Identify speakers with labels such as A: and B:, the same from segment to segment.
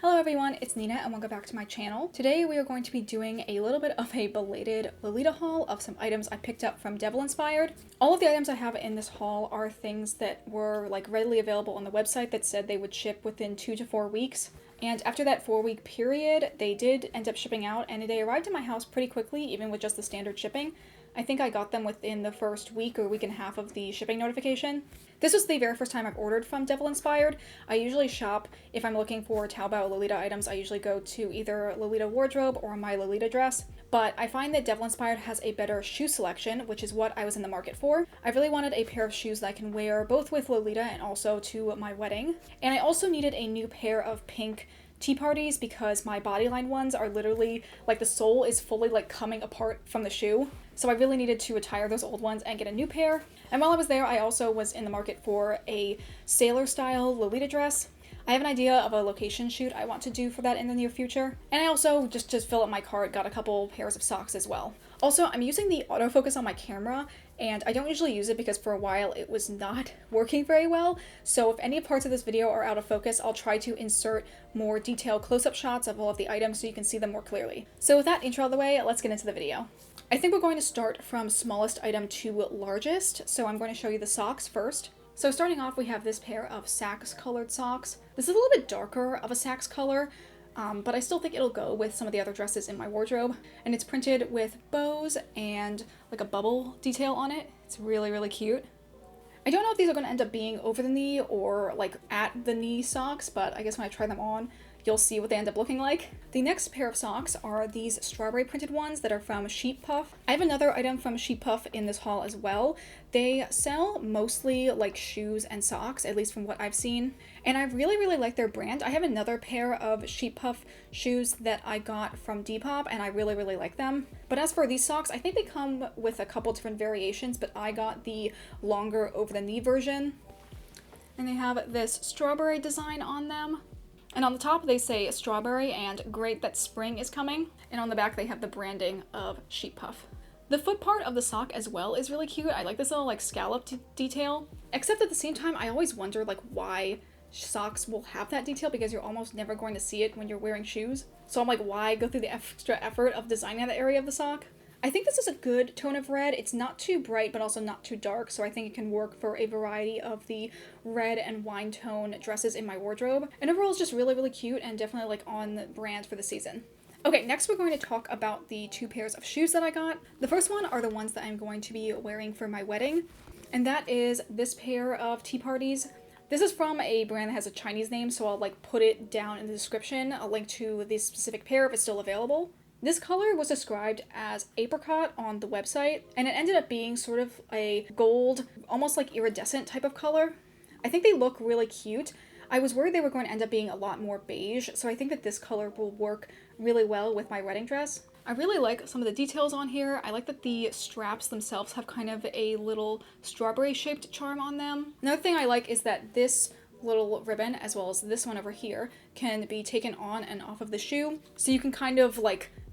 A: Hello everyone, it's Nina and welcome back to my channel. Today we are going to be doing a little bit of a belated Lolita haul of some items I picked up from Devil Inspired. All of the items I have in this haul are things that were readily available on the website that said they would ship within 2 to 4 weeks. And after that 4-week period, they did end up shipping out and they arrived at my house pretty quickly, even with just the standard shipping. I think I got them within the first week or week and a half of the shipping notification. This was the very first time I've ordered from Devil Inspired. I usually shop, if I'm looking for Taobao Lolita items, I usually go to either Lolita Wardrobe or My Lolita Dress. But I find that Devil Inspired has a better shoe selection, which is what I was in the market for. I really wanted a pair of shoes that I can wear both with Lolita and also to my wedding. And I also needed a new pair of pink tea parties because my bodyline ones are literally the sole is fully coming apart from the shoe. So I really needed to retire those old ones and get a new pair. And while I was there, I also was in the market for a sailor style Lolita dress. I have an idea of a location shoot I want to do for that in the near future. And I also, just to fill up my cart, got a couple pairs of socks as well. Also, I'm using the autofocus on my camera, and I don't usually use it because for a while it was not working very well. So if any parts of this video are out of focus, I'll try to insert more detailed close-up shots of all of the items so you can see them more clearly. So with that intro out of the way, let's get into the video. I think we're going to start from smallest item to largest, so I'm going to show you the socks first. So starting off, we have this pair of Saks colored socks. This is a little bit darker of a Saks color, but I still think it'll go with some of the other dresses in my wardrobe. And it's printed with bows and a bubble detail on it. It's really, really cute. I don't know if these are going to end up being over the knee or at the knee socks, but I guess when I try them on, you'll see what they end up looking like. The next pair of socks are these strawberry printed ones that are from Sheep Puff. I have another item from Sheep Puff in this haul as well. They sell mostly shoes and socks, at least from what I've seen. And I really, really like their brand. I have another pair of Sheep Puff shoes that I got from Depop and I really, really like them. But as for these socks, I think they come with a couple different variations, but I got the longer over the knee version. And they have this strawberry design on them. And on the top they say strawberry and great that spring is coming. And on the back they have the branding of Sheep Puff. The foot part of the sock as well is really cute. I like this little scallop detail. Except at the same time, I always wonder why socks will have that detail because you're almost never going to see it when you're wearing shoes. So I'm why go through the extra effort of designing that area of the sock? I think this is a good tone of red. It's not too bright, but also not too dark, so I think it can work for a variety of the red and wine tone dresses in my wardrobe. And overall, it's just really, really cute and definitely on brand for the season. Okay, next we're going to talk about the two pairs of shoes that I got. The first one are the ones that I'm going to be wearing for my wedding, and that is this pair of tea parties. This is from a brand that has a Chinese name, so I'll put it down in the description, a link to the specific pair if it's still available. This color was described as apricot on the website, and it ended up being sort of a gold, almost iridescent type of color. I think they look really cute. I was worried they were going to end up being a lot more beige, so I think that this color will work really well with my wedding dress. I really like some of the details on here. I like that the straps themselves have kind of a little strawberry shaped charm on them. Another thing I like is that this little ribbon, as well as this one over here, can be taken on and off of the shoe, so you can kind of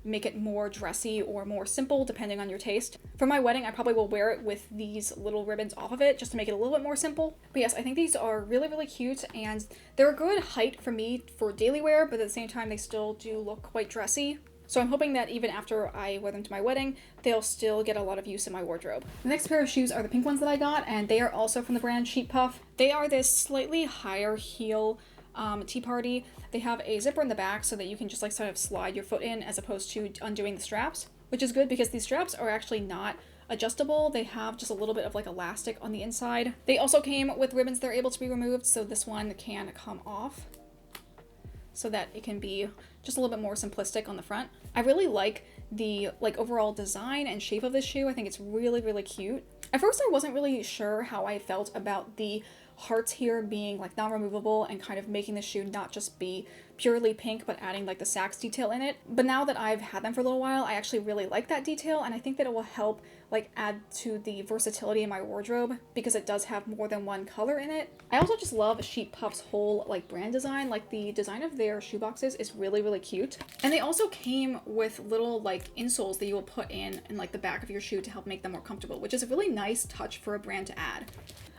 A: make it more dressy or more simple depending on your taste. For my wedding, I probably will wear it with these little ribbons off of it just to make it a little bit more simple. But yes, I think these are really, really cute and they're a good height for me for daily wear, but at the same time they still do look quite dressy. So I'm hoping that even after I wear them to my wedding, they'll still get a lot of use in my wardrobe. The next pair of shoes are the pink ones that I got, and they are also from the brand Sheep Puff. They are this slightly higher heel tea party. They have a zipper in the back so that you can just sort of slide your foot in as opposed to undoing the straps, which is good because these straps are actually not adjustable. They have just a little bit of elastic on the inside. They also came with ribbons that are able to be removed, so this one can come off so that it can be just a little bit more simplistic on the front. I really like the overall design and shape of this shoe. I think it's really, really cute. At first I wasn't really sure how I felt about the hearts here being non-removable and kind of making the shoe not just be purely pink but adding the Saks detail in it. But now that I've had them for a little while, I actually really like that detail, and I think that it will help add to the versatility in my wardrobe because it does have more than one color in it. I also just love Sheep Puff's whole brand design. The design of their shoe boxes is really, really cute. And they also came with little insoles that you will put in the back of your shoe to help make them more comfortable, which is a really nice touch for a brand to add.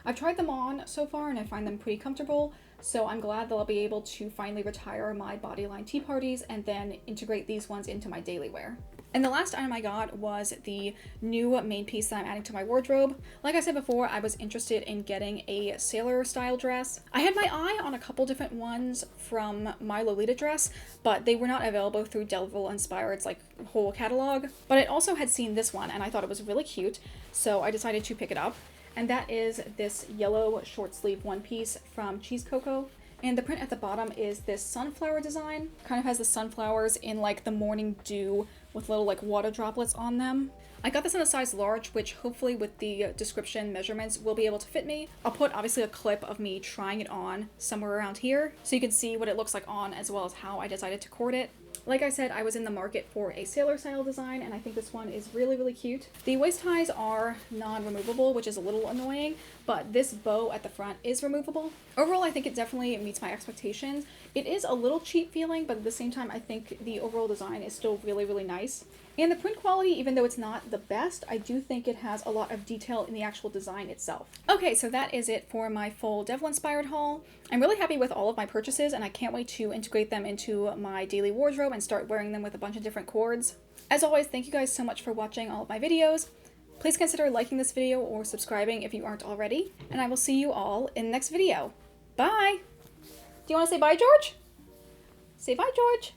A: I've tried them on so far and I find them pretty comfortable, so I'm glad that I'll be able to finally retire my Bodyline tea parties and then integrate these ones into my daily wear. And the last item I got was the new main piece that I'm adding to my wardrobe. Like I said before, I was interested in getting a sailor style dress. I had my eye on a couple different ones from my Lolita dress, but they were not available through Devil Inspired's like whole catalog. But I also had seen this one and I thought it was really cute, so I decided to pick it up. And that is this yellow short sleeve one piece from Cheese Coco. And the print at the bottom is this sunflower design. Kind of has the sunflowers in like the morning dew with little like water droplets on them. I got this in a size large, which hopefully with the description measurements will be able to fit me. I'll put obviously a clip of me trying it on somewhere around here so you can see what it looks like on as well as how I decided to cord it. Like I said, I was in the market for a sailor style design and I think this one is really, really cute. The waist ties are non-removable, which is a little annoying, but this bow at the front is removable. Overall, I think it definitely meets my expectations. It is a little cheap feeling, but at the same time, I think the overall design is still really, really nice. And the print quality, even though it's not the best, I do think it has a lot of detail in the actual design itself. Okay, so that is it for my full Devil Inspired haul. I'm really happy with all of my purchases and I can't wait to integrate them into my daily wardrobe and start wearing them with a bunch of different cords. As always, thank you guys so much for watching all of my videos. Please consider liking this video or subscribing if you aren't already, and I will see you all in the next video. Bye! Do you want to say bye, George? Say bye, George!